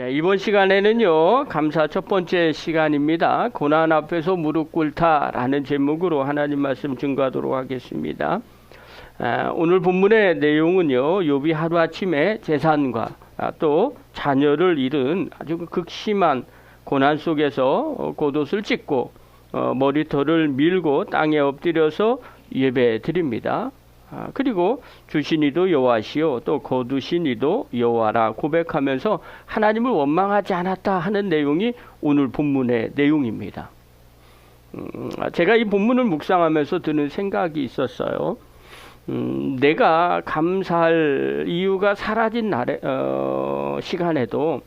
자, 이번 시간에는요, 감사 첫 번째 시간입니다. 고난 앞에서 무릎 꿇다라는 제목으로 하나님 말씀 증거하도록 하겠습니다. 오늘 본문의 내용은요, 욥이 하루아침에 재산과 또 자녀를 잃은 아주 극심한 고난 속에서 겉옷을 찢고 머리털을 밀고 땅에 엎드려서 예배 드립니다. 그리고 주신 이도 여호와시요 또 거두신 이도 여호와라 고백하면서 하나님을 원망하지 않았다 하는 내용이 오늘 본문의 내용입니다. 제가 이 본문을 묵상하면서 드는 생각이 있었어요. 내가 감사할 이유가 사라진 시간에도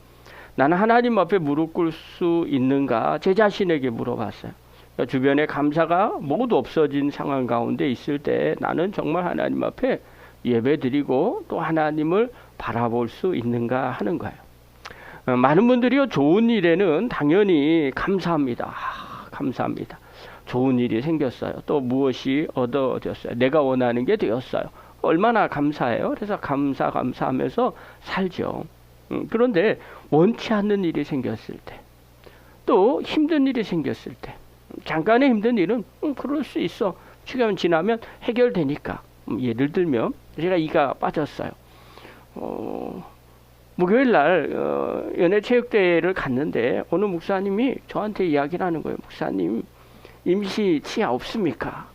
나는 하나님 앞에 무릎 꿇을 수 있는가 제 자신에게 물어봤어요. 주변에 감사가 모두 없어진 상황 가운데 있을 때 나는 정말 하나님 앞에 예배드리고 또 하나님을 바라볼 수 있는가 하는 거예요. 많은 분들이요, 좋은 일에는 당연히 감사합니다. 감사합니다. 좋은 일이 생겼어요. 또 무엇이 얻어졌어요. 내가 원하는 게 되었어요. 얼마나 감사해요. 그래서 감사하면서 살죠. 그런데 원치 않는 일이 생겼을 때, 또 힘든 일이 생겼을 때, 잠깐의 힘든 일은 그럴 수 있어. 시간 지나면 해결되니까. 예를 들면 제가 이가 빠졌어요. 목요일 날 연애체육대회를 갔는데 어느 목사님이 저한테 이야기를 하는 거예요. 목사님, 임시 치아 없습니까?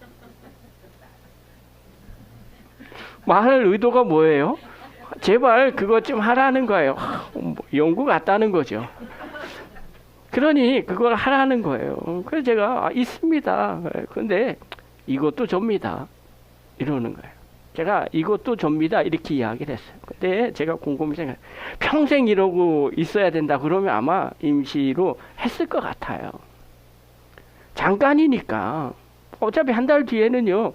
말 의도가 뭐예요? 제발 그것 좀 하라는 거예요. 연구 같다는 거죠. 그러니 그걸 하라는 거예요. 그래서 제가 있습니다. 근데 이것도 접니다. 이러는 거예요. 제가 이것도 접니다. 이렇게 이야기를 했어요. 근데 제가 곰곰이 생각해요. 평생 이러고 있어야 된다 그러면 아마 임시로 했을 것 같아요. 잠깐이니까. 어차피 한 달 뒤에는요,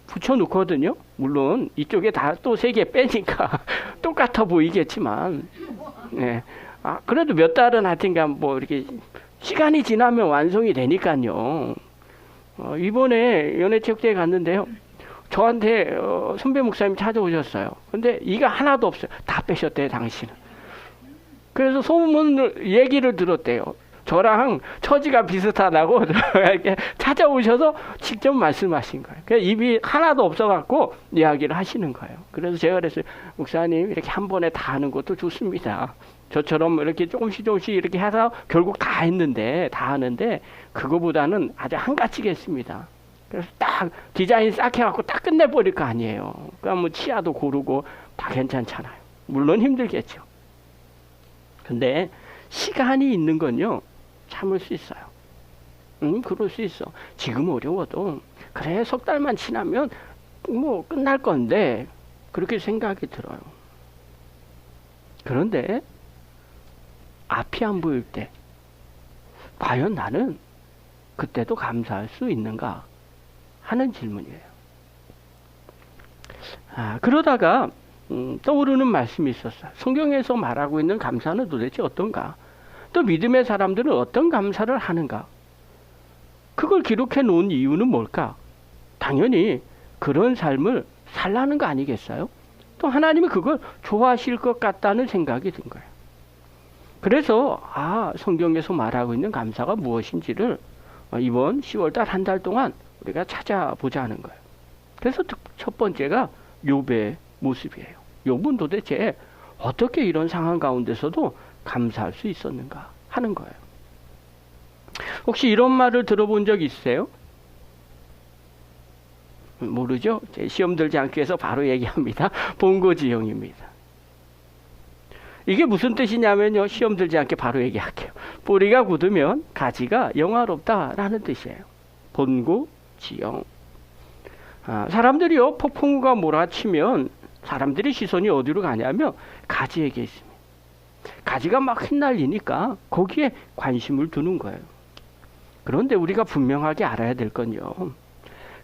붙여놓거든요. 물론 이쪽에 다 또 3개 빼니까 똑같아 보이겠지만, 네. 그래도 몇 달은 하여튼간 뭐 이렇게 시간이 지나면 완성이 되니까요. 이번에 연애체육대회 갔는데요. 저한테 선배 목사님 찾아오셨어요. 근데 이가 하나도 없어요. 다 빼셨대요, 당신은. 그래서 소문 얘기를 들었대요. 저랑 처지가 비슷하다고 이렇게 찾아오셔서 직접 말씀하신 거예요. 그래서 입이 하나도 없어갖고 이야기를 하시는 거예요. 그래서 제가 그랬어요. 목사님, 이렇게 한 번에 다 하는 것도 좋습니다. 저처럼 이렇게 조금씩 이렇게 해서 결국 다 하는데 그거보다는 아주 한가지겠습니다. 그래서 딱 디자인 싹 해갖고 딱 끝내버릴 거 아니에요. 그러니까 뭐 치아도 고르고 다 괜찮잖아요. 물론 힘들겠죠. 근데 시간이 있는 건요, 참을 수 있어요. 그럴 수 있어. 지금 어려워도 그래 석 달만 지나면 뭐 끝날 건데 그렇게 생각이 들어요. 그런데 앞이 안 보일 때 과연 나는 그때도 감사할 수 있는가 하는 질문이에요. 그러다가 떠오르는 말씀이 있었어요. 성경에서 말하고 있는 감사는 도대체 어떤가? 또 믿음의 사람들은 어떤 감사를 하는가? 그걸 기록해 놓은 이유는 뭘까? 당연히 그런 삶을 살라는 거 아니겠어요? 또 하나님은 그걸 좋아하실 것 같다는 생각이 든 거예요. 그래서 성경에서 말하고 있는 감사가 무엇인지를 이번 10월달 한 달 동안 우리가 찾아보자는 거예요. 그래서 첫 번째가 욥의 모습이에요. 욥은 도대체 어떻게 이런 상황 가운데서도 감사할 수 있었는가 하는 거예요. 혹시 이런 말을 들어본 적 있으세요? 모르죠? 시험 들지 않기 위해서 바로 얘기합니다. 본고지형입니다. 이게 무슨 뜻이냐면요, 시험 들지 않게 바로 얘기할게요. 뿌리가 굳으면 가지가 영화롭다라는 뜻이에요. 본고지형. 사람들이요, 폭풍우가 몰아치면 사람들의 시선이 어디로 가냐면 가지에게 있습니다. 가지가 막 휘날리니까 거기에 관심을 두는 거예요. 그런데 우리가 분명하게 알아야 될 건요,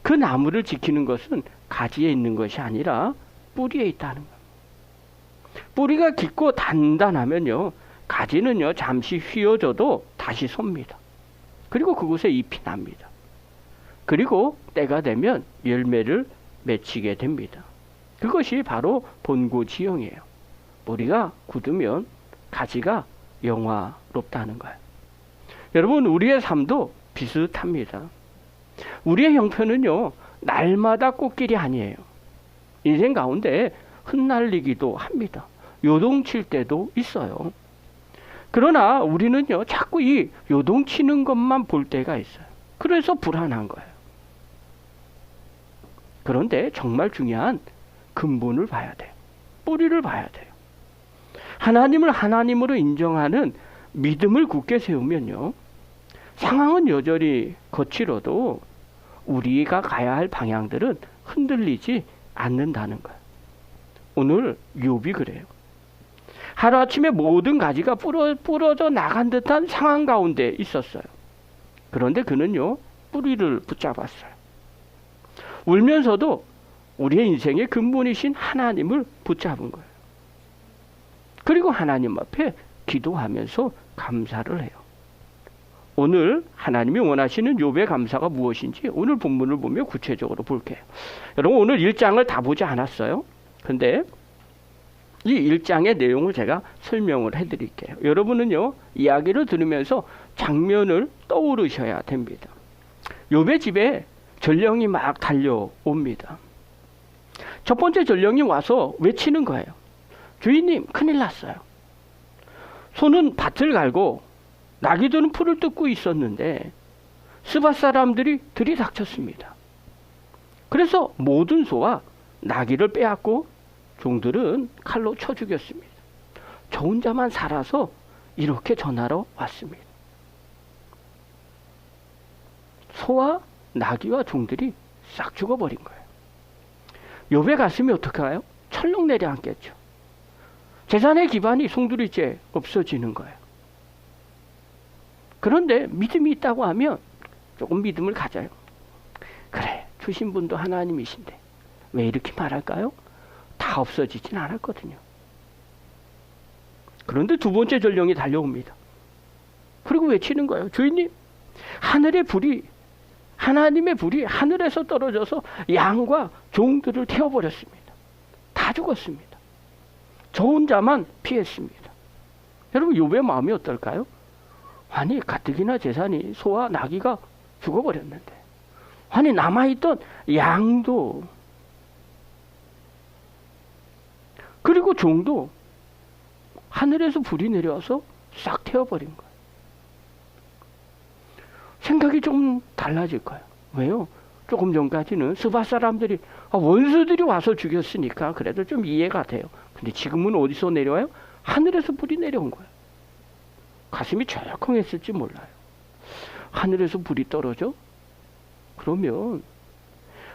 그 나무를 지키는 것은 가지에 있는 것이 아니라 뿌리에 있다는 거예요. 뿌리가 깊고 단단하면요, 가지는요 잠시 휘어져도 다시 섭니다. 그리고 그곳에 잎이 납니다. 그리고 때가 되면 열매를 맺히게 됩니다. 그것이 바로 본고지형이에요. 뿌리가 굳으면 가지가 영화롭다는 거예요. 여러분, 우리의 삶도 비슷합니다. 우리의 형편은요, 날마다 꽃길이 아니에요. 인생 가운데 흩날리기도 합니다. 요동칠 때도 있어요. 그러나 우리는요, 자꾸 이 요동치는 것만 볼 때가 있어요. 그래서 불안한 거예요. 그런데 정말 중요한 근본을 봐야 돼요. 뿌리를 봐야 돼요. 하나님을 하나님으로 인정하는 믿음을 굳게 세우면요, 상황은 여전히 거칠어도 우리가 가야 할 방향들은 흔들리지 않는다는 거예요. 오늘 욥이 그래요. 하루아침에 모든 가지가 부러져 나간 듯한 상황 가운데 있었어요. 그런데 그는요, 뿌리를 붙잡았어요. 울면서도 우리의 인생의 근본이신 하나님을 붙잡은 거예요. 그리고 하나님 앞에 기도하면서 감사를 해요. 오늘 하나님이 원하시는 욥의 감사가 무엇인지 오늘 본문을 보며 구체적으로 볼게요. 여러분, 오늘 1장을 다 보지 않았어요. 근데 이 1장의 내용을 제가 설명을 해드릴게요. 여러분은요, 이야기를 들으면서 장면을 떠오르셔야 됩니다. 욥의 집에 전령이 막 달려옵니다. 첫 번째 전령이 와서 외치는 거예요. 주인님, 큰일 났어요. 소는 밭을 갈고 나귀들은 풀을 뜯고 있었는데 스밧 사람들이 들이닥쳤습니다. 그래서 모든 소와 나귀를 빼앗고 종들은 칼로 쳐 죽였습니다. 저 혼자만 살아서 이렇게 전하러 왔습니다. 소와 나귀와 종들이 싹 죽어버린 거예요. 욥의 가슴이 어떡해요? 철렁 내려앉겠죠. 재산의 기반이 송두리째 없어지는 거예요. 그런데 믿음이 있다고 하면 조금 믿음을 가져요. 그래, 주신 분도 하나님이신데 왜 이렇게 말할까요? 다 없어지진 않았거든요. 그런데 두 번째 전령이 달려옵니다. 그리고 외치는 거예요. 주인님, 하늘의 불이, 하나님의 불이 하늘에서 떨어져서 양과 종들을 태워버렸습니다. 다 죽었습니다. 저 혼자만 피했습니다. 여러분, 욥의 마음이 어떨까요? 아니, 가뜩이나 재산이 소와 나귀가 죽어버렸는데, 아니, 남아있던 양도, 그리고 종도 하늘에서 불이 내려와서 싹 태워버린 거예요. 생각이 좀 달라질 거예요. 왜요? 조금 전까지는 스밧 사람들이, 원수들이 와서 죽였으니까 그래도 좀 이해가 돼요. 근데 지금은 어디서 내려와요? 하늘에서 불이 내려온 거예요. 가슴이 철컹했을지 몰라요. 하늘에서 불이 떨어져? 그러면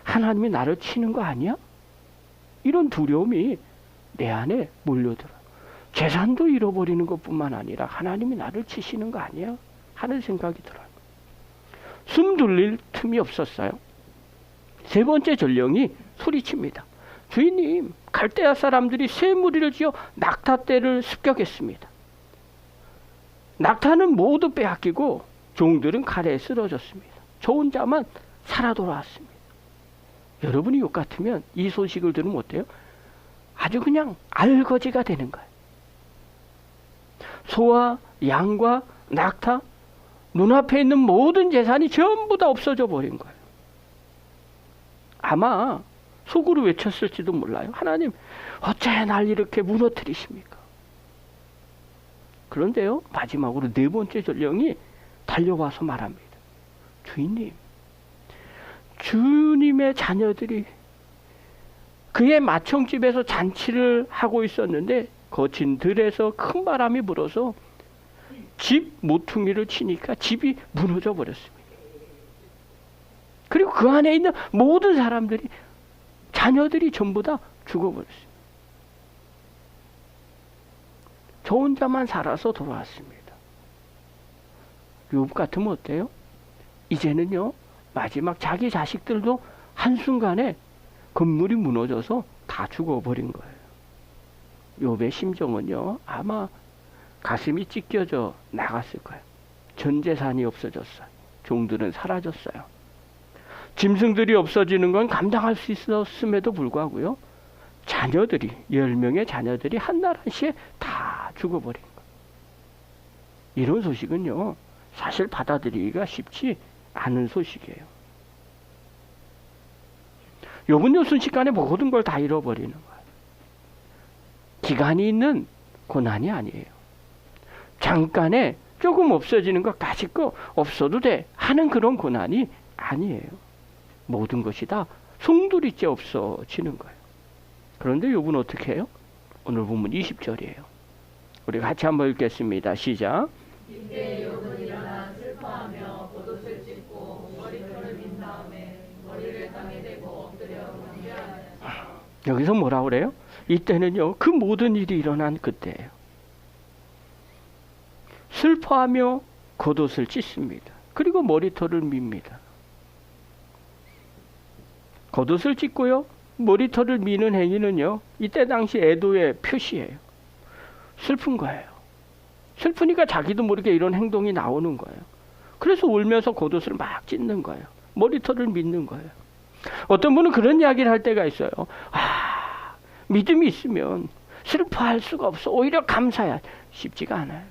하나님이 나를 치는 거 아니야? 이런 두려움이 내 안에 몰려들어요. 재산도 잃어버리는 것뿐만 아니라 하나님이 나를 치시는 거 아니야? 하는 생각이 들어요. 숨 돌릴 틈이 없었어요. 세 번째 전령이 소리칩니다. 주인님, 갈대아 사람들이 새 무리를 지어 낙타떼를 습격했습니다. 낙타는 모두 빼앗기고 종들은 칼에 쓰러졌습니다. 저 혼자만 살아 돌아왔습니다. 여러분이 욕 같으면 이 소식을 들으면 어때요? 아주 그냥 알거지가 되는 거예요. 소와 양과 낙타, 눈앞에 있는 모든 재산이 전부 다 없어져 버린 거예요. 아마 속으로 외쳤을지도 몰라요. 하나님, 어째 날 이렇게 무너뜨리십니까? 그런데요, 마지막으로 네 번째 전령이 달려와서 말합니다. 주인님, 주님의 자녀들이 그의 맏형집에서 잔치를 하고 있었는데 거친 들에서 큰 바람이 불어서 집 모퉁이를 치니까 집이 무너져 버렸습니다. 그리고 그 안에 있는 모든 사람들이, 자녀들이 전부 다 죽어버렸습니다. 저 혼자만 살아서 돌아왔습니다. 욥 같으면 어때요? 이제는요, 마지막 자기 자식들도 한순간에 건물이 무너져서 다 죽어버린 거예요. 욥의 심정은요, 아마 가슴이 찢겨져 나갔을 거예요. 전 재산이 없어졌어요. 종들은 사라졌어요. 짐승들이 없어지는 건 감당할 수 있었음에도 불구하고요, 자녀들이, 10명의 자녀들이 한날 한시에 다 죽어버린 거예요. 이런 소식은요, 사실 받아들이기가 쉽지 않은 소식이에요. 욥은요, 순식간에 모든 걸 다 잃어버리는 거예요. 기간이 있는 고난이 아니에요. 잠깐에 조금 없어지는 것 가지고 없어도 돼 하는 그런 고난이 아니에요. 모든 것이 다 송두리째 없어지는 거예요. 그런데 욥은 어떻게 해요? 오늘 본문 20절이에요. 우리 같이 한번 읽겠습니다. 시작. 이때 욥은 일어나 슬퍼하며 겉옷을 찢고 머리털을 민 다음에 머리를 땅에 대고 엎드려 경배하였다. 여기서 뭐라 그래요? 이때는요, 그 모든 일이 일어난 그때예요. 슬퍼하며 겉옷을 찢습니다. 그리고 머리털을 밉니다. 겉옷을 찢고요, 머리털을 미는 행위는요, 이때 당시 애도의 표시예요. 슬픈 거예요. 슬프니까 자기도 모르게 이런 행동이 나오는 거예요. 그래서 울면서 겉옷을 막 찢는 거예요. 머리털을 믿는 거예요. 어떤 분은 그런 이야기를 할 때가 있어요. 믿음이 있으면 슬퍼할 수가 없어. 오히려 감사해야. 쉽지가 않아요.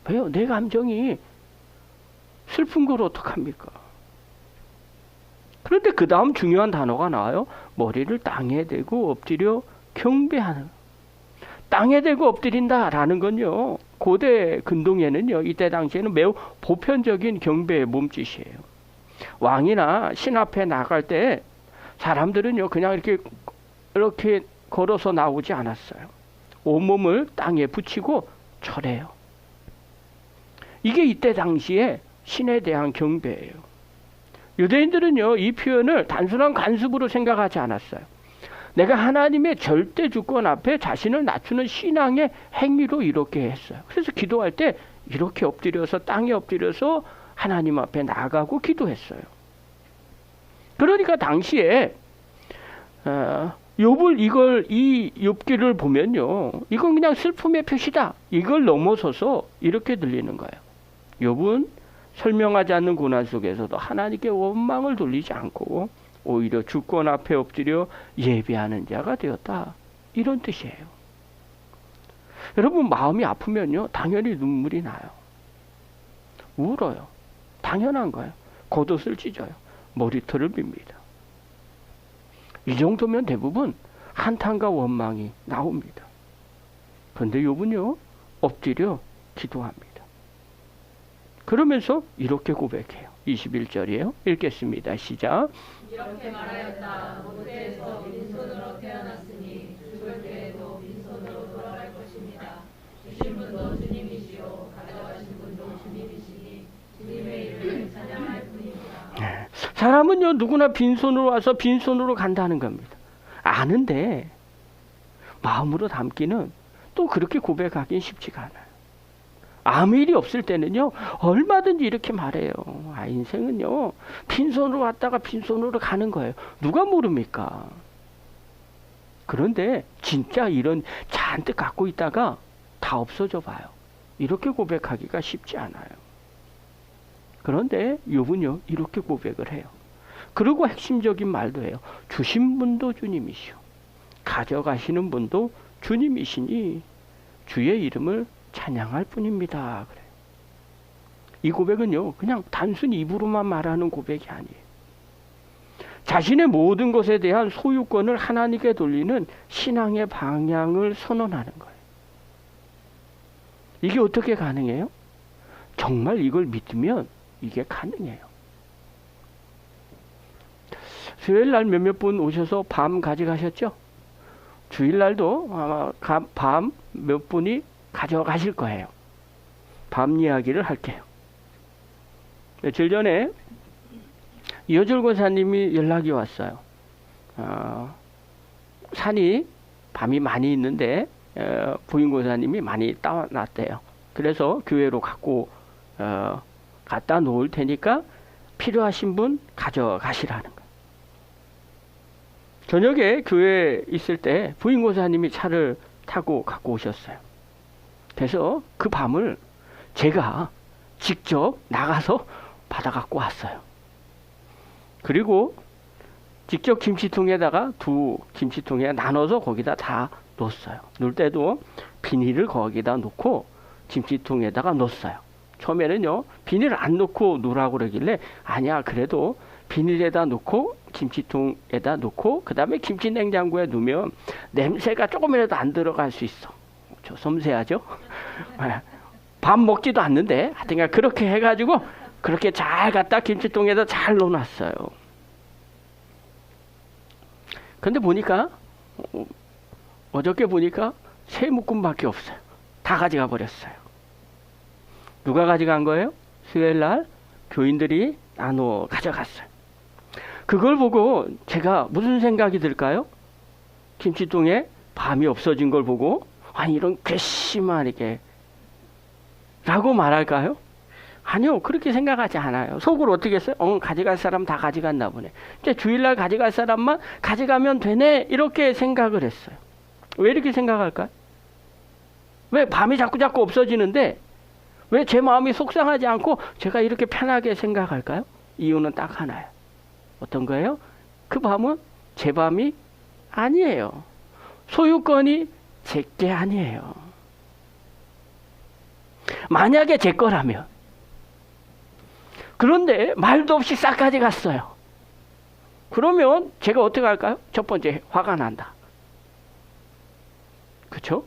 왜요? 내 감정이 슬픈 걸 어떡합니까? 그런데 그 다음 중요한 단어가 나와요. 머리를 땅에 대고 엎드려 경배하는. 땅에 대고 엎드린다라는 건요, 고대 근동에는요, 이때 당시에는 매우 보편적인 경배의 몸짓이에요. 왕이나 신 앞에 나갈 때 사람들은요, 그냥 이렇게 걸어서 나오지 않았어요. 온몸을 땅에 붙이고 절해요. 이게 이때 당시에 신에 대한 경배예요. 유대인들은요, 이 표현을 단순한 관습으로 생각하지 않았어요. 내가 하나님의 절대 주권 앞에 자신을 낮추는 신앙의 행위로 이렇게 했어요. 그래서 기도할 때 이렇게 엎드려서 땅에 엎드려서 하나님 앞에 나가고 기도했어요. 그러니까 당시에 욥을 이 욥기를 보면요, 이건 그냥 슬픔의 표시다. 이걸 넘어서서 이렇게 들리는 거예요. 욥은 설명하지 않는 고난 속에서도 하나님께 원망을 돌리지 않고 오히려 주권 앞에 엎드려 예배하는 자가 되었다. 이런 뜻이에요. 여러분, 마음이 아프면요, 당연히 눈물이 나요. 울어요. 당연한 거예요. 겉옷을 찢어요. 머리털을 밉니다. 이 정도면 대부분 한탄과 원망이 나옵니다. 그런데 욥은요, 엎드려 기도합니다. 그러면서 이렇게 고백해요. 21절이에요. 읽겠습니다. 시작. 이렇게 말하였다. 모태에서 빈손으로 태어났으니 죽을 때에도 빈손으로 돌아갈 것입니다. 주신 분도 주님이시요 가져가신 분도 주님이시니 주님의 이름을 찬양할 뿐입니다. 사람은요, 누구나 빈손으로 와서 빈손으로 간다는 겁니다. 아는데 마음으로 담기는 또 그렇게 고백하기는 쉽지가 않아요. 아무 일이 없을 때는요, 얼마든지 이렇게 말해요. 인생은요, 빈손으로 왔다가 빈손으로 가는 거예요. 누가 모릅니까? 그런데 진짜 이런 잔뜩 갖고 있다가 다 없어져 봐요. 이렇게 고백하기가 쉽지 않아요. 그런데 욥은요, 이렇게 고백을 해요. 그리고 핵심적인 말도 해요. 주신 분도 주님이시오. 가져가시는 분도 주님이시니 주의 이름을 찬양할 뿐입니다. 그래. 이 고백은요, 그냥 단순히 입으로만 말하는 고백이 아니에요. 자신의 모든 것에 대한 소유권을 하나님께 돌리는 신앙의 방향을 선언하는 거예요. 이게 어떻게 가능해요? 정말 이걸 믿으면 이게 가능해요. 수요일날 몇몇 분 오셔서 밤 가져가셨죠? 주일날도 아마 밤 몇 분이 가져가실 거예요. 밤 이야기를 할게요. 며칠 전에 이어절 권사님이 연락이 왔어요. 산이 밤이 많이 있는데 부인 권사님이 많이 따놨대요. 그래서 교회로 갖다 놓을 테니까 필요하신 분 가져가시라는 거예요. 저녁에 교회에 있을 때 부인 권사님이 차를 타고 갖고 오셨어요. 그래서 그 밤을 제가 직접 나가서 받아 갖고 왔어요. 그리고 직접 김치통에다가 두 김치통에 나눠서 거기다 다 넣었어요. 넣을 때도 비닐을 거기다 놓고 김치통에다가 넣었어요. 처음에는요, 비닐 안 넣고 놓으라고 그러길래, 아니야, 그래도 비닐에다 넣고, 김치통에다 넣고, 그 다음에 김치 냉장고에 넣으면 냄새가 조금이라도 안 들어갈 수 있어. 저 섬세하죠? 밥 먹지도 않는데, 하여튼 그렇게 해가지고, 그렇게 잘 갖다 김치통에다 잘 넣어놨어요. 근데 보니까, 어저께 보니까 세 묶음밖에 없어요. 다 가져가 버렸어요. 누가 가져간 거예요? 수요일 날 교인들이 나눠 가져갔어요. 그걸 보고 제가 무슨 생각이 들까요? 김치통에 밤이 없어진 걸 보고, 아니, 이런 괘씸한 이게 라고 말할까요? 아니요, 그렇게 생각하지 않아요. 속으로 어떻게 했어요? 가져갈 사람 다 가져갔나 보네. 이제 주일날 가져갈 사람만 가져가면 되네, 이렇게 생각을 했어요. 왜 이렇게 생각할까요? 왜 밤이 자꾸 없어지는데 왜 제 마음이 속상하지 않고 제가 이렇게 편하게 생각할까요? 이유는 딱 하나예요. 어떤 거예요? 그 밤은 제 밤이 아니에요. 소유권이 제 게 아니에요. 만약에 제 거라면, 그런데 말도 없이 싹 가져갔어요. 그러면 제가 어떻게 할까요? 첫 번째, 화가 난다. 그렇죠?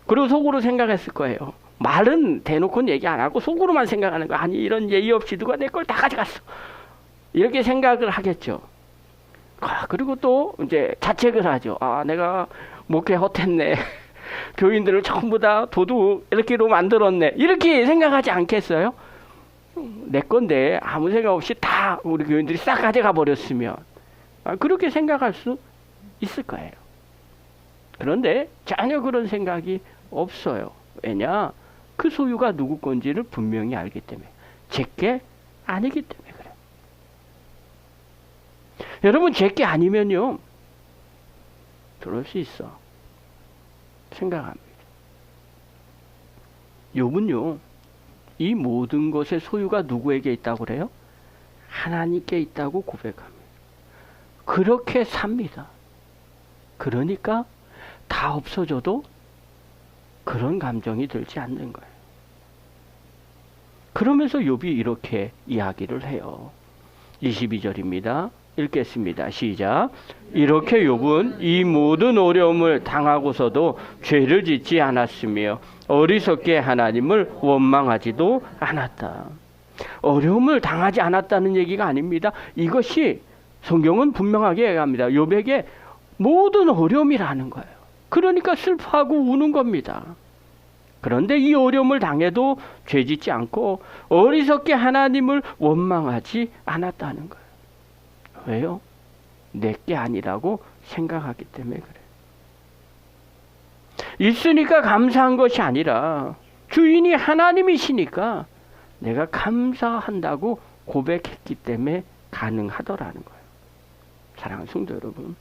그리고 속으로 생각했을 거예요. 말은 대놓고는 얘기 안 하고 속으로만 생각하는 거. 아니, 이런 예의 없이 누가 내 걸 다 가져갔어. 이렇게 생각을 하겠죠. 그리고 또 이제 자책을 하죠. 내가 목회 헛했네. 교인들을 전부 다 도둑 이렇게로 만들었네. 이렇게 생각하지 않겠어요? 내 건데 아무 생각 없이 다 우리 교인들이 싹 가져가 버렸으면 그렇게 생각할 수 있을 거예요. 그런데 전혀 그런 생각이 없어요. 왜냐? 그 소유가 누구 건지를 분명히 알기 때문에. 제게 아니기 때문에 그래요. 여러분, 제게 아니면요, 그럴 수 있어. 생각합니다. 욥은요, 이 모든 것의 소유가 누구에게 있다고 그래요? 하나님께 있다고 고백합니다. 그렇게 삽니다. 그러니까 다 없어져도 그런 감정이 들지 않는 거예요. 그러면서 욥이 이렇게 이야기를 해요. 22절입니다. 읽겠습니다. 시작. 이렇게 욥은 이 모든 어려움을 당하고서도 죄를 짓지 않았으며 어리석게 하나님을 원망하지도 않았다. 어려움을 당하지 않았다는 얘기가 아닙니다. 이것이 성경은 분명하게 얘기합니다. 욥에게 모든 어려움이라는 거예요. 그러니까 슬퍼하고 우는 겁니다. 그런데 이 어려움을 당해도 죄짓지 않고 어리석게 하나님을 원망하지 않았다는 거예요. 왜요? 내게 아니라고 생각하기 때문에 그래요. 있으니까 감사한 것이 아니라 주인이 하나님이시니까 내가 감사한다고 고백했기 때문에 가능하더라는 거예요. 사랑하는 성도 여러분,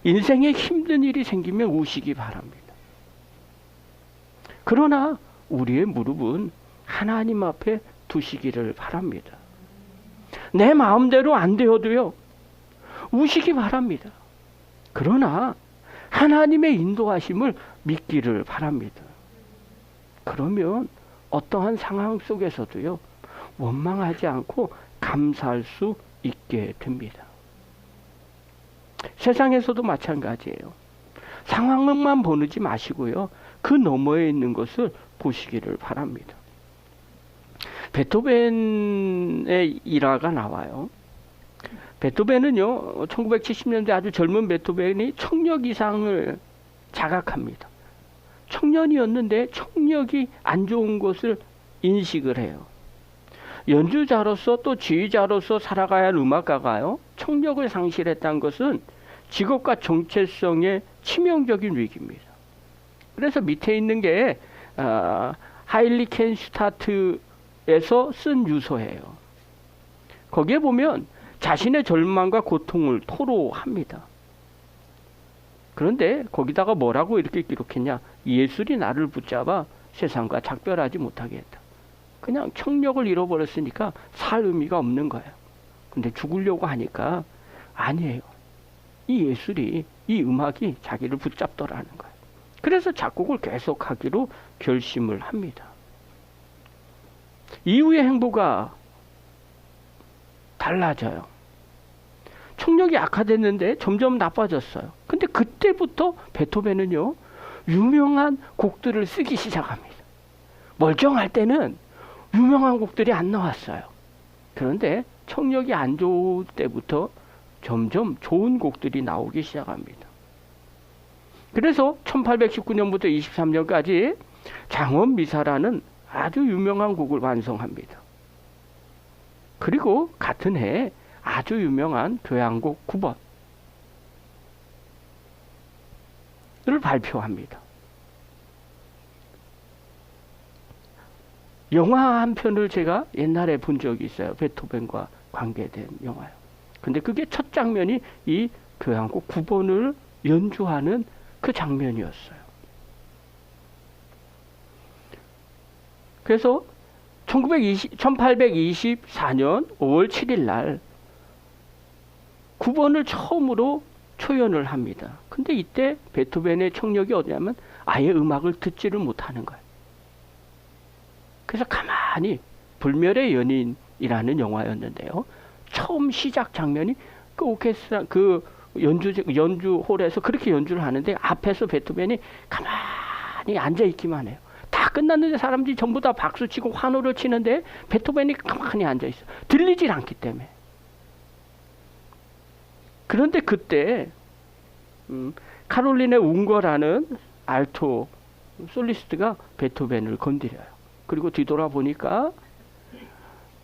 인생에 힘든 일이 생기면 우시기 바랍니다. 그러나 우리의 무릎은 하나님 앞에 두시기를 바랍니다. 내 마음대로 안 되어도요, 우시기 바랍니다. 그러나 하나님의 인도하심을 믿기를 바랍니다. 그러면 어떠한 상황 속에서도요, 원망하지 않고 감사할 수 있게 됩니다. 세상에서도 마찬가지예요. 상황만 보지 마시고요, 그 너머에 있는 것을 보시기를 바랍니다. 베토벤의 일화가 나와요. 베토벤은요, 1970년대 아주 젊은 베토벤이 청력 이상을 자각합니다. 청년이었는데 청력이 안 좋은 것을 인식을 해요. 연주자로서 또 지휘자로서 살아가야 할 음악가가요, 청력을 상실했다는 것은 직업과 정체성의 치명적인 위기입니다. 그래서 밑에 있는 게 하일리켄슈타트에서 쓴 유서예요. 거기에 보면 자신의 절망과 고통을 토로합니다. 그런데 거기다가 뭐라고 이렇게 기록했냐? 예술이 나를 붙잡아 세상과 작별하지 못하게 했다. 그냥 청력을 잃어버렸으니까 살 의미가 없는 거예요. 근데 죽으려고 하니까 아니에요. 이 예술이, 이 음악이 자기를 붙잡더라는 거예요. 그래서 작곡을 계속하기로 결심을 합니다. 이후의 행보가 달라져요. 청력이 악화됐는데 점점 나빠졌어요. 근데 그때부터 베토벤은요, 유명한 곡들을 쓰기 시작합니다. 멀쩡할 때는 유명한 곡들이 안 나왔어요. 그런데 청력이 안 좋을 때부터 점점 좋은 곡들이 나오기 시작합니다. 그래서 1819년부터 23년까지 장원미사라는 아주 유명한 곡을 완성합니다. 그리고 같은 해에 아주 유명한 교향곡 9번을 발표합니다. 영화 한 편을 제가 옛날에 본 적이 있어요. 베토벤과 관계된 영화요. 근데 그게 첫 장면이 이 교향곡 9번을 연주하는 그 장면이었어요. 그래서 1824년 5월 7일 날 9번을 처음으로 초연을 합니다. 근데 이때 베토벤의 청력이 어디냐면 아예 음악을 듣지를 못하는 거예요. 그래서 가만히 불멸의 연인이라는 영화였는데요. 처음 시작 장면이 그 오케스트라 그 연주 홀에서 그렇게 연주를 하는데 앞에서 베토벤이 가만히 앉아 있기만 해요. 다 끝났는데 사람들이 전부 다 박수치고 환호를 치는데 베토벤이 가만히 앉아 있어. 들리질 않기 때문에. 그런데 그때 카롤린의 운거라는 알토 솔리스트가 베토벤을 건드려요. 그리고 뒤돌아보니까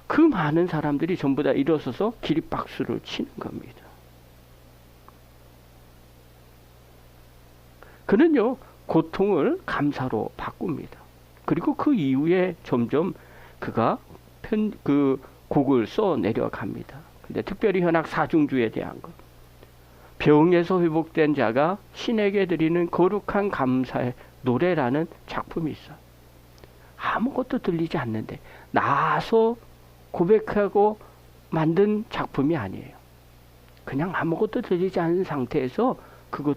그 많은 사람들이 전부 다 일어서서 기립박수를 치는 겁니다. 그는요, 고통을 감사로 바꿉니다. 그리고 그 이후에 점점 그가 그 곡을 써 내려갑니다. 근데 특별히 현악 사중주에 대한 것. 병에서 회복된 자가 신에게 드리는 거룩한 감사의 노래라는 작품이 있어요. 아무것도 들리지 않는데 나서 고백하고 만든 작품이 아니에요. 그냥 아무것도 들리지 않은 상태에서 그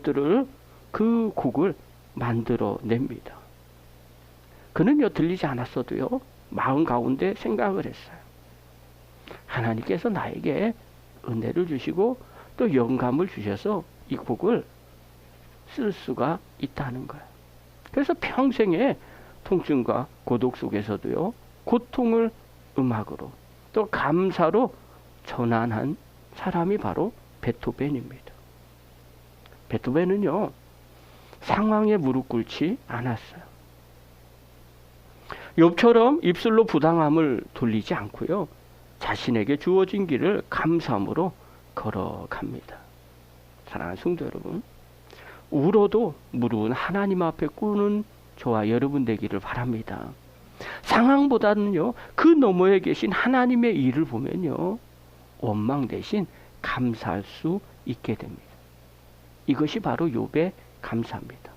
곡을 만들어 냅니다. 그는요, 들리지 않았어도요, 마음 가운데 생각을 했어요. 하나님께서 나에게 은혜를 주시고 또 영감을 주셔서 이 곡을 쓸 수가 있다는 거예요. 그래서 평생의 통증과 고독 속에서도요, 고통을 음악으로 또 감사로 전환한 사람이 바로 베토벤입니다. 베토벤은요, 상황에 무릎 꿇지 않았어요. 욥처럼 입술로 부당함을 돌리지 않고요, 자신에게 주어진 길을 감사함으로 걸어갑니다. 사랑하는 성도 여러분, 울어도 무릎은 하나님 앞에 꿇는 저와 여러분 되기를 바랍니다. 상황보다는요, 그 너머에 계신 하나님의 일을 보면요, 원망 대신 감사할 수 있게 됩니다. 이것이 바로 욥의 감사입니다.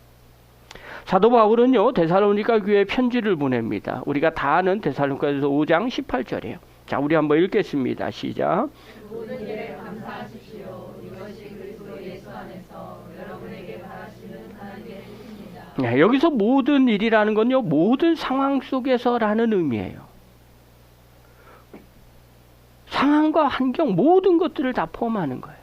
사도 바울은요, 데살로니가 교회에 편지를 보냅니다. 우리가 다 아는 데살로니가서 5장 18절이에요. 자, 우리 한번 읽겠습니다. 시작. 모든 일에 감사하십시오. 이것이 그리스도 예수 안에서 여러분에게 바라시는 하나님의 뜻입니다. 네, 여기서 모든 일이라는 건요, 모든 상황 속에서라는 의미예요. 상황과 환경 모든 것들을 다 포함하는 거예요.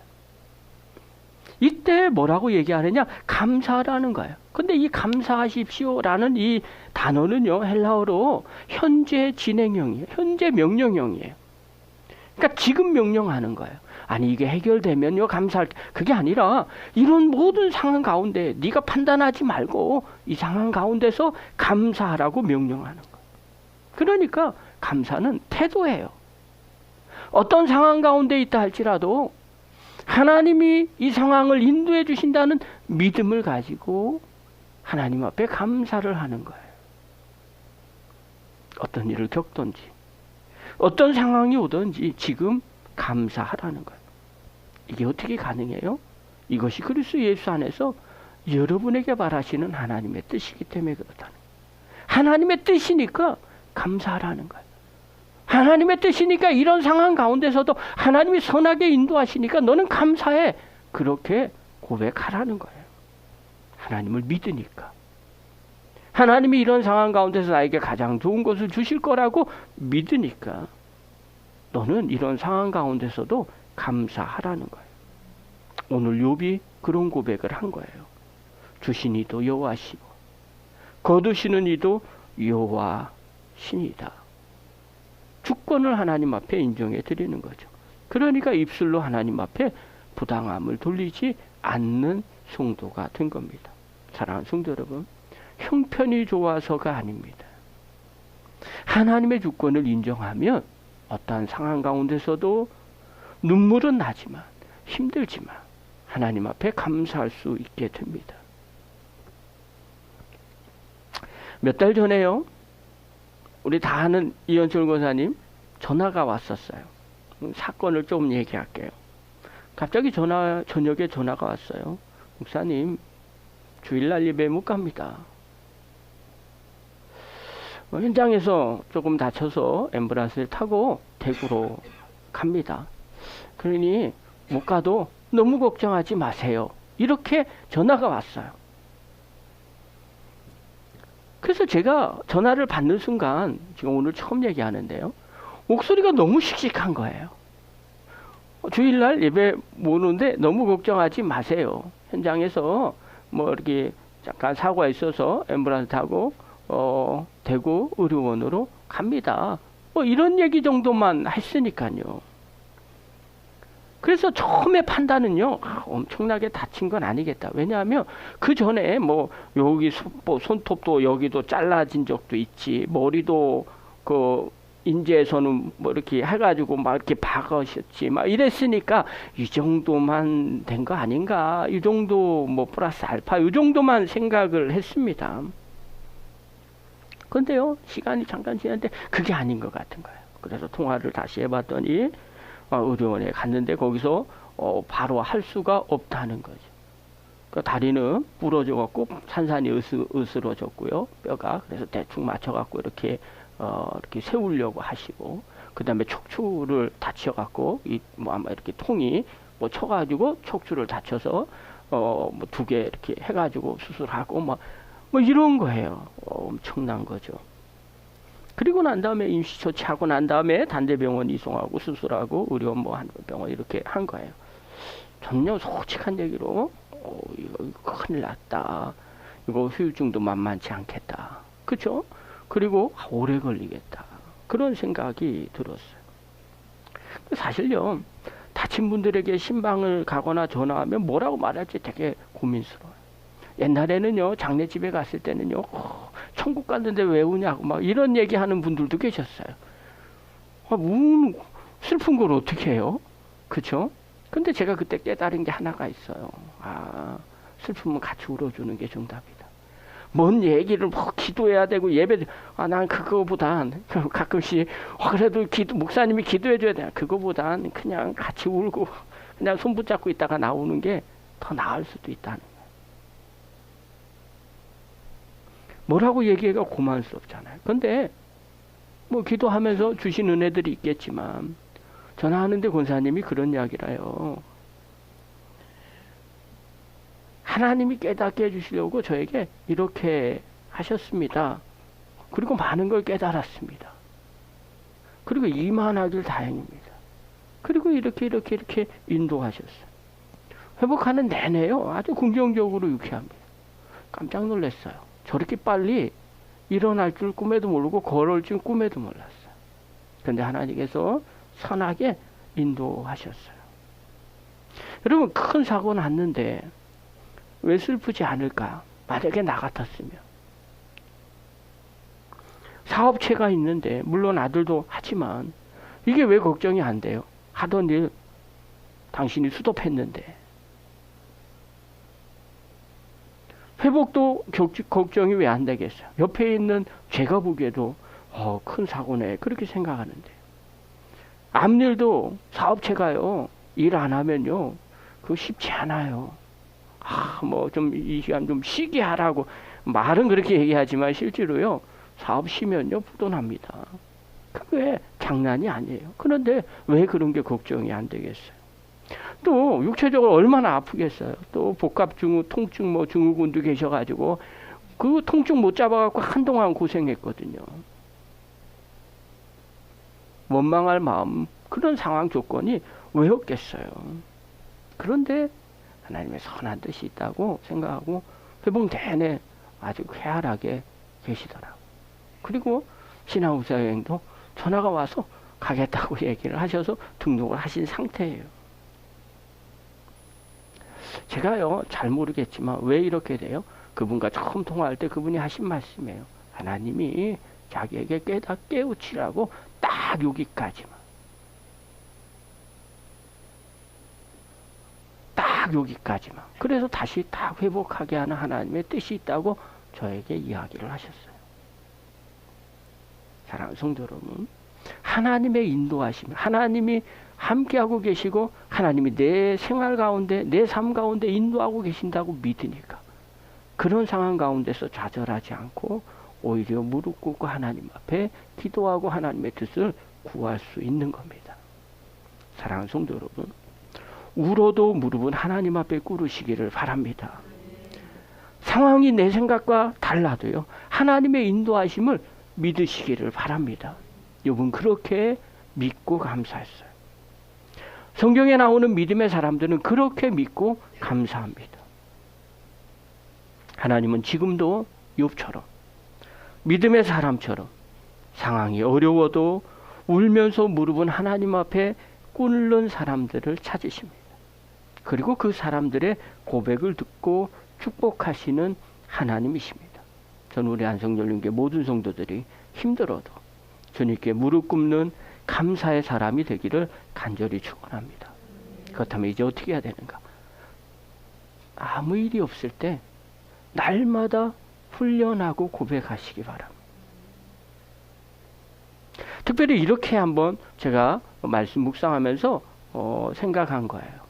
이때 뭐라고 얘기하느냐? 감사라는 거예요. 근데 이 감사하십시오라는 이 단어는요, 헬라어로 현재 진행형이에요. 현재 명령형이에요. 그러니까 지금 명령하는 거예요. 아니, 이게 해결되면요, 감사할, 그게 아니라 이런 모든 상황 가운데 네가 판단하지 말고 이 상황 가운데서 감사하라고 명령하는 거예요. 그러니까 감사는 태도예요. 어떤 상황 가운데 있다 할지라도 하나님이 이 상황을 인도해 주신다는 믿음을 가지고 하나님 앞에 감사를 하는 거예요. 어떤 일을 겪든지 어떤 상황이 오든지 지금 감사하라는 거예요. 이게 어떻게 가능해요? 이것이 그리스도 예수 안에서 여러분에게 바라시는 하나님의 뜻이기 때문에 그렇다는 거예요. 하나님의 뜻이니까 감사하라는 거예요. 하나님의 뜻이니까 이런 상황 가운데서도 하나님이 선하게 인도하시니까 너는 감사해. 그렇게 고백하라는 거예요. 하나님을 믿으니까. 하나님이 이런 상황 가운데서 나에게 가장 좋은 것을 주실 거라고 믿으니까 너는 이런 상황 가운데서도 감사하라는 거예요. 오늘 욥이 그런 고백을 한 거예요. 주신 이도 여호와시고 거두시는 이도 여호와시니다. 주권을 하나님 앞에 인정해 드리는 거죠. 그러니까 입술로 하나님 앞에 부당함을 돌리지 않는 성도가 된 겁니다. 사랑하는 성도 여러분, 형편이 좋아서가 아닙니다. 하나님의 주권을 인정하면 어떠한 상황 가운데서도 눈물은 나지만 힘들지만 하나님 앞에 감사할 수 있게 됩니다. 몇 달 전에요, 우리 다 아는 이현철 권사님 전화가 왔었어요. 사건을 좀 얘기할게요. 갑자기 저녁에 전화가 왔어요. 목사님, 주일날 예배 못 갑니다. 현장에서 조금 다쳐서 앰뷸런스를 타고 대구로 갑니다. 그러니 못 가도 너무 걱정하지 마세요. 이렇게 전화가 왔어요. 그래서 제가 전화를 받는 순간, 지금 오늘 처음 얘기하는데요, 목소리가 너무 씩씩한 거예요. 주일날 예배 못 오는데 너무 걱정하지 마세요. 현장에서 뭐 이렇게 잠깐 사고가 있어서 앰뷸런스 타고 대구 의료원으로 갑니다. 뭐 이런 얘기 정도만 했으니까요. 그래서 처음에 판단은요, 엄청나게 다친 건 아니겠다. 왜냐하면 그 전에 뭐 여기 손톱도 여기도 잘라진 적도 있지, 머리도 그 인제에서는 뭐 이렇게 해가지고 막 이렇게 박으셨지, 막 이랬으니까 이 정도만 된 거 아닌가, 이 정도 뭐 플러스 알파 이 정도만 생각을 했습니다. 근데요, 시간이 잠깐 지났는데 그게 아닌 것 같은 거예요. 그래서 통화를 다시 해봤더니 의료원에 갔는데 거기서 바로 할 수가 없다는 거죠. 그 다리는 부러져 갖고 산산이 으스러졌고요, 뼈가. 그래서 대충 맞춰 갖고 이렇게 세우려고 하시고, 그 다음에 척추를 다쳐 갖고 뭐 아마 이렇게 통이 뭐 쳐가지고 척추를 다쳐서 뭐 2개 이렇게 해가지고 수술하고 뭐 이런 거예요. 엄청난 거죠. 그리고 난 다음에 임시 처치하고 난 다음에 단대병원 이송하고 수술하고 의료원 뭐 한 병원 이렇게 한 거예요. 전혀 솔직한 얘기로 이거 큰일 났다. 이거 후유증도 만만치 않겠다. 그렇죠? 그리고 오래 걸리겠다. 그런 생각이 들었어요. 사실요, 다친 분들에게 신방을 가거나 전화하면 뭐라고 말할지 되게 고민스러워요. 옛날에는요, 장례집에 갔을 때는요, 천국 갔는데 왜 우냐고 막 이런 얘기하는 분들도 계셨어요. 슬픈 걸 어떻게 해요? 그쵸? 근데 제가 그때 깨달은 게 하나가 있어요. 슬픔은 같이 울어주는 게 정답이다. 뭔 얘기를 뭐 기도해야 되고 예배, 난 그거보단 가끔씩 그래도 목사님이 기도해줘야 돼. 그거보단 그냥 같이 울고 그냥 손 붙잡고 있다가 나오는 게 더 나을 수도 있다는 거예요. 뭐라고 얘기하기가 고만스럽잖아요. 근데 뭐 기도하면서 주신 은혜들이 있겠지만, 전화하는데 권사님이 그런 이야기를 해요. 하나님이 깨닫게 해주시려고 저에게 이렇게 하셨습니다. 그리고 많은 걸 깨달았습니다. 그리고 이만하길 다행입니다. 그리고 이렇게 인도하셨어요. 회복하는 내내요, 아주 긍정적으로 유쾌합니다. 깜짝 놀랐어요. 저렇게 빨리 일어날 줄 꿈에도 모르고 걸을 줄 꿈에도 몰랐어요. 그런데 하나님께서 선하게 인도하셨어요. 여러분, 큰 사고 났는데 왜 슬프지 않을까? 만약에 나 같았으면. 사업체가 있는데, 물론 아들도 하지만 이게 왜 걱정이 안 돼요? 하던 일 당신이 수습했는데. 회복도 걱정이 왜 안 되겠어요? 옆에 있는 제가 보기에도 큰 사고네, 그렇게 생각하는데. 앞일도 사업체가요, 일 안 하면요, 그거 쉽지 않아요. 뭐 좀 이 시간 좀 쉬게 하라고 말은 그렇게 얘기하지만 실제로요, 사업 쉬면요 부도납니다. 그게 장난이 아니에요. 그런데 왜 그런 게 걱정이 안 되겠어요? 또 육체적으로 얼마나 아프겠어요. 또 복합 증후, 통증, 뭐 증후군도 계셔가지고 그 통증 못 잡아갖고 한동안 고생했거든요. 원망할 마음, 그런 상황 조건이 왜 없겠어요. 그런데 하나님의 선한 뜻이 있다고 생각하고 회복 내내 아주 쾌활하게 계시더라고요. 그리고 신앙우사여행도 전화가 와서 가겠다고 얘기를 하셔서 등록을 하신 상태예요. 제가요 잘 모르겠지만 왜 이렇게 돼요? 그분과 처음 통화할 때 그분이 하신 말씀이에요. 하나님이 자기에게 깨우치라고 딱 여기까지만. 딱 여기까지만. 그래서 다시 딱 회복하게 하는 하나님의 뜻이 있다고 저에게 이야기를 하셨어요. 사랑하는 성도 여러분, 하나님의 인도하심, 하나님이 함께하고 계시고 하나님이 내 생활 가운데, 내 삶 가운데 인도하고 계신다고 믿으니까 그런 상황 가운데서 좌절하지 않고 오히려 무릎 꿇고 하나님 앞에 기도하고 하나님의 뜻을 구할 수 있는 겁니다. 사랑하는 성도 여러분, 울어도 무릎은 하나님 앞에 꿇으시기를 바랍니다. 상황이 내 생각과 달라도요, 하나님의 인도하심을 믿으시기를 바랍니다. 이분 그렇게 믿고 감사했어요. 성경에 나오는 믿음의 사람들은 그렇게 믿고 감사합니다. 하나님은 지금도 욥처럼 믿음의 사람처럼 상황이 어려워도 울면서 무릎은 하나님 앞에 꿇는 사람들을 찾으십니다. 그리고 그 사람들의 고백을 듣고 축복하시는 하나님이십니다. 저는 우리 안성열림교회 모든 성도들이 힘들어도 주님께 무릎 꿇는 감사의 사람이 되기를 간절히 축원합니다. 그렇다면 이제 어떻게 해야 되는가? 아무 일이 없을 때 날마다 훈련하고 고백하시기 바랍니다. 특별히 이렇게 한번 제가 말씀 묵상하면서 생각한 거예요.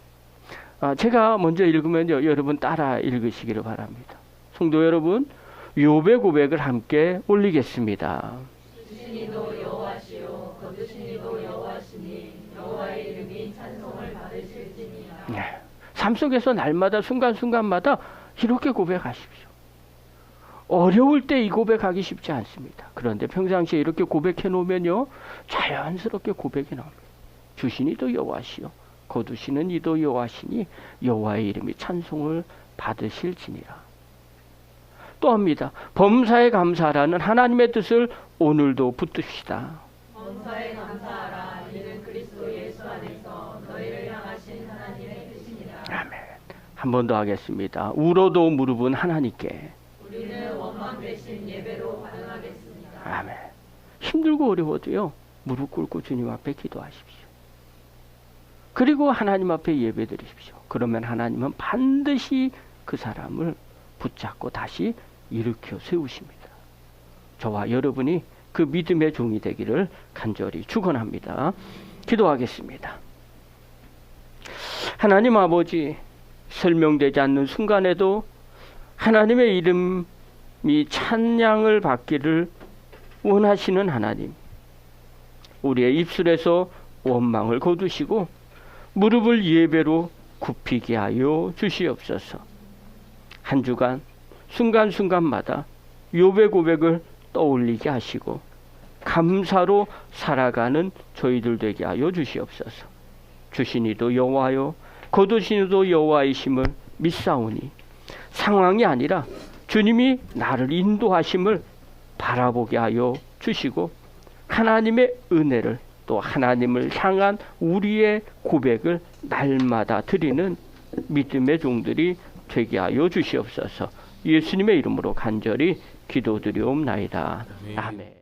제가 먼저 읽으면요, 여러분 따라 읽으시기를 바랍니다. 성도 여러분, 욥의 고백을 함께 올리겠습니다. 주신 이도 여호와시요 거두신 이도 여호와시니 여호와의 이름이 찬송을 받으실지니라. 네. 삶 속에서 날마다 순간순간마다 이렇게 고백하십시오. 어려울 때 이 고백하기 쉽지 않습니다. 그런데 평상시에 이렇게 고백해 놓으면요, 자연스럽게 고백이 나옵니다. 주신 이도 여호와시요 거두시는 이도 여호와시니 여호와의 이름이 찬송을 받으실지니라. 또 합니다. 범사에 감사하라는 하나님의 뜻을 오늘도 붙듭시다. 범사에 감사하라. 이는 그리스도 예수 안에서 너희를 향하신 하나님의 뜻이니라. 아멘. 한 번 더 하겠습니다. 울어도 무릎은 하나님께. 우리는 원망 대신 예배로 반응하겠습니다. 아멘. 힘들고 어려워도요, 무릎 꿇고 주님 앞에 기도하십시오. 그리고 하나님 앞에 예배 드리십시오. 그러면 하나님은 반드시 그 사람을 붙잡고 다시 일으켜 세우십니다. 저와 여러분이 그 믿음의 종이 되기를 간절히 축원합니다. 기도하겠습니다. 하나님 아버지, 설명되지 않는 순간에도 하나님의 이름이 찬양을 받기를 원하시는 하나님, 우리의 입술에서 원망을 거두시고 무릎을 예배로 굽히게 하여 주시옵소서. 한 주간 순간순간마다 욥의 고백을 떠올리게 하시고 감사로 살아가는 저희들 되게 하여 주시옵소서. 주신 이도 여호와요 거두신 이도 여호와이심을 믿사오니 상황이 아니라 주님이 나를 인도하심을 바라보게 하여 주시고 하나님의 은혜를 또 하나님을 향한 우리의 고백을 날마다 드리는 믿음의 종들이 되게 하여 주시옵소서. 예수님의 이름으로 간절히 기도드리옵나이다. 아멘.